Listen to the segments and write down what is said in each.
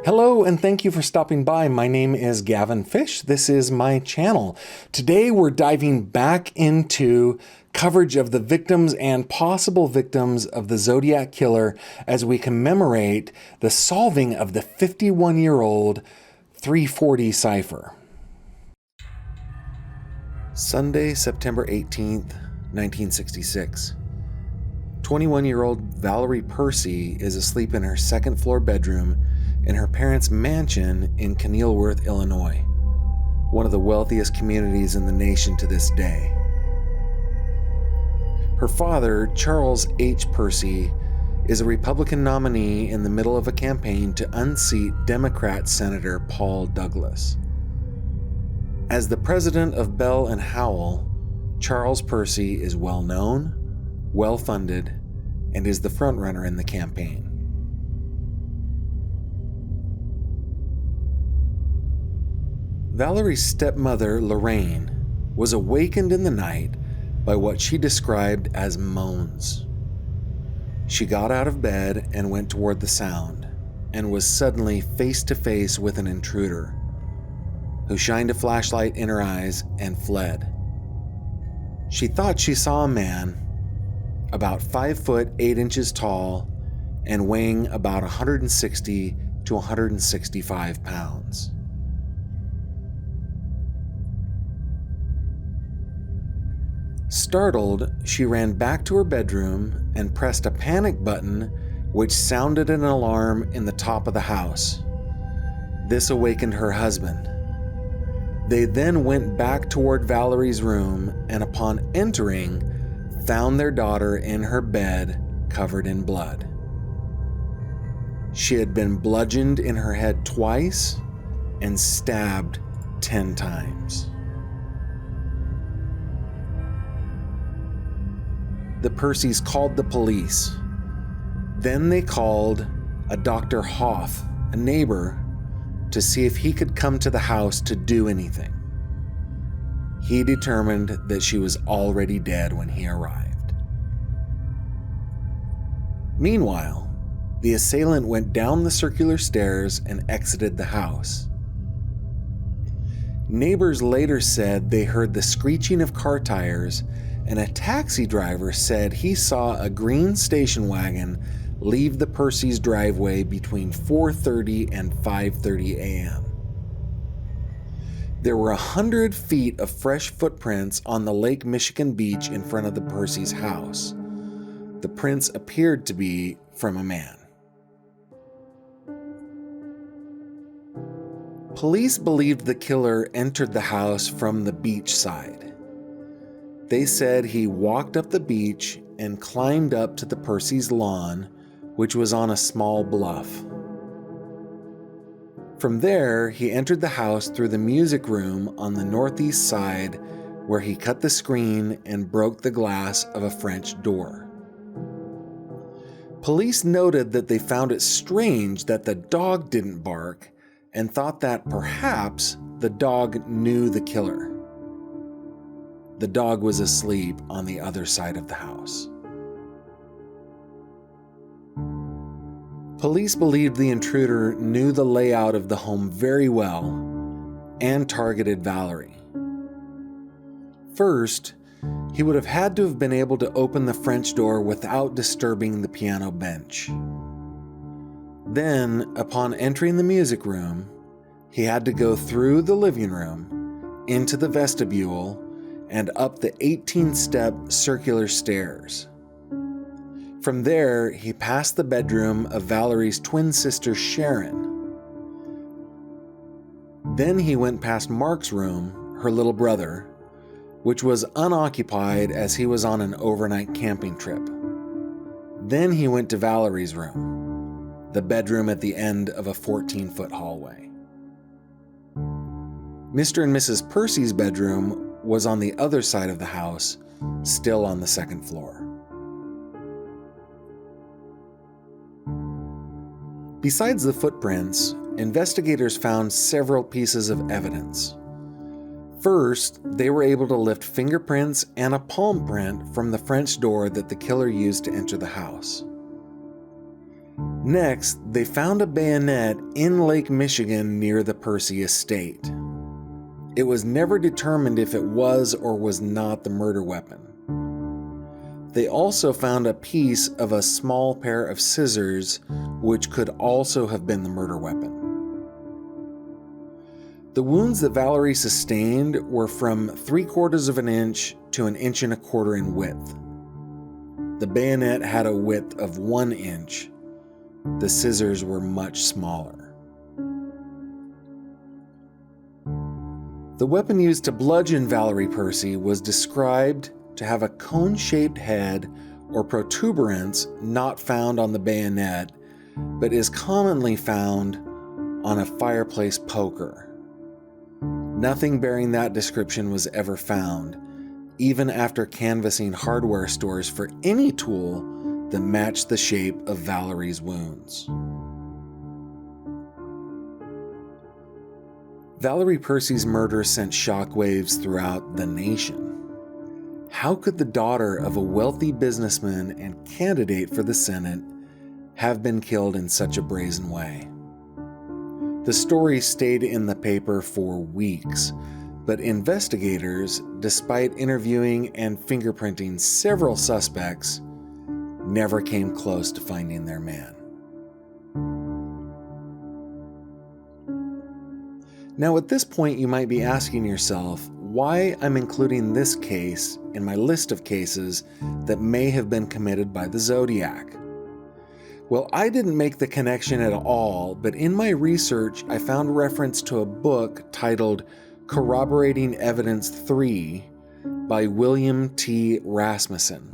Hello, and thank you for stopping by. My name is Gavin Fish. This is my channel. Today we're diving back into coverage of the victims and possible victims of the Zodiac Killer as we commemorate the solving of the 51-year-old 340 cipher. Sunday, September 18th, 1966. 21-year-old Valerie Percy is asleep in her second-floor bedroom in her parents' mansion in Kenilworth, Illinois, one of the wealthiest communities in the nation to this day. Her father, Charles H. Percy, is a Republican nominee in the middle of a campaign to unseat Democrat Senator Paul Douglas. As the president of Bell and Howell, Charles Percy is well-known, well-funded, and is the frontrunner in the campaign. Valerie's stepmother, Lorraine, was awakened in the night by what she described as moans. She got out of bed and went toward the sound, and was suddenly face to face with an intruder, who shined a flashlight in her eyes and fled. She thought she saw a man, about 5 foot 8 inches tall, and weighing about 160 to 165 pounds. Startled, she ran back to her bedroom and pressed a panic button which sounded an alarm in the top of the house. This awakened her husband. They then went back toward Valerie's room and upon entering, found their daughter in her bed covered in blood. She had been bludgeoned in her head twice and stabbed 10 times. The Percys called the police. Then they called a Dr. Hoff, a neighbor, to see if he could come to the house to do anything. He determined that she was already dead when he arrived. Meanwhile, the assailant went down the circular stairs and exited the house. Neighbors later said they heard the screeching of car tires, and a taxi driver said he saw a green station wagon leave the Percy's driveway between 4:30 and 5:30 a.m. There were 100 feet of fresh footprints on the Lake Michigan beach in front of the Percy's house. The prints appeared to be from a man. Police believed the killer entered the house from the beach side. They said he walked up the beach and climbed up to the Percy's lawn, which was on a small bluff. From there, he entered the house through the music room on the northeast side, where he cut the screen and broke the glass of a French door. Police noted that they found it strange that the dog didn't bark and thought that perhaps the dog knew the killer. The dog was asleep on the other side of the house. Police believed the intruder knew the layout of the home very well and targeted Valerie. First, he would have had to have been able to open the French door without disturbing the piano bench. Then, upon entering the music room, he had to go through the living room, into the vestibule, and up the 18-step circular stairs. From there, he passed the bedroom of Valerie's twin sister Sharon. Then he went past Mark's room, her little brother, which was unoccupied as he was on an overnight camping trip. Then he went to Valerie's room, the bedroom at the end of a 14-foot hallway. Mr. and Mrs. Percy's bedroom was on the other side of the house, still on the second floor. Besides the footprints, investigators found several pieces of evidence. First, they were able to lift fingerprints and a palm print from the French door that the killer used to enter the house. Next, they found a bayonet in Lake Michigan near the Percy estate. It was never determined if it was or was not the murder weapon. They also found a piece of a small pair of scissors, which could also have been the murder weapon. The wounds that Valerie sustained were from 3/4 of an inch to 1 1/4 inches in width. The bayonet had a width of 1 inch. The scissors were much smaller. The weapon used to bludgeon Valerie Percy was described to have a cone-shaped head or protuberance not found on the bayonet, but is commonly found on a fireplace poker. Nothing bearing that description was ever found, even after canvassing hardware stores for any tool that matched the shape of Valerie's wounds. Valerie Percy's murder sent shockwaves throughout the nation. How could the daughter of a wealthy businessman and candidate for the Senate have been killed in such a brazen way? The story stayed in the paper for weeks, but investigators, despite interviewing and fingerprinting several suspects, never came close to finding their man. Now, at this point, you might be asking yourself why I'm including this case in my list of cases that may have been committed by the Zodiac. Well, I didn't make the connection at all, but in my research, I found reference to a book titled Corroborating Evidence 3 by William T. Rasmussen.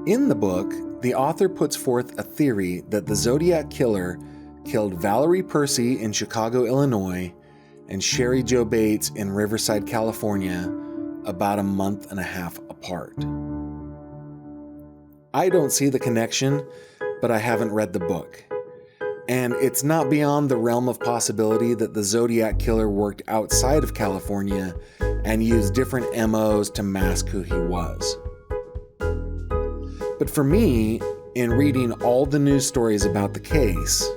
In the book, the author puts forth a theory that the Zodiac Killer killed Valerie Percy in Chicago, Illinois, and Sherry Jo Bates in Riverside, California, about a month and a half apart. I don't see the connection, but I haven't read the book. And it's not beyond the realm of possibility that the Zodiac Killer worked outside of California and used different MOs to mask who he was. But for me, in reading all the news stories about the case,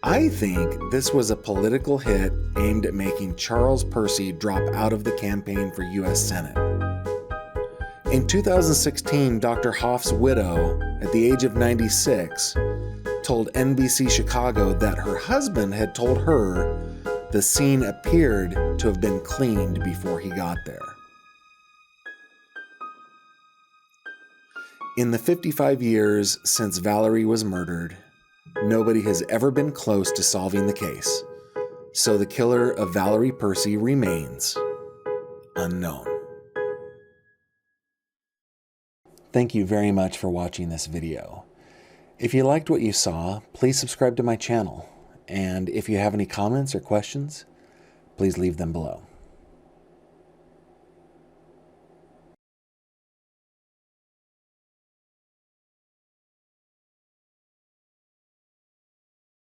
I think this was a political hit aimed at making Charles Percy drop out of the campaign for U.S. Senate. In 2016, Dr. Hoff's widow, at the age of 96, told NBC Chicago that her husband had told her the scene appeared to have been cleaned before he got there. In the 55 years since Valerie was murdered, nobody has ever been close to solving the case, so the killer of Valerie Percy remains unknown. Thank you very much for watching this video. If you liked what you saw, please subscribe to my channel, and if you have any comments or questions, please leave them below.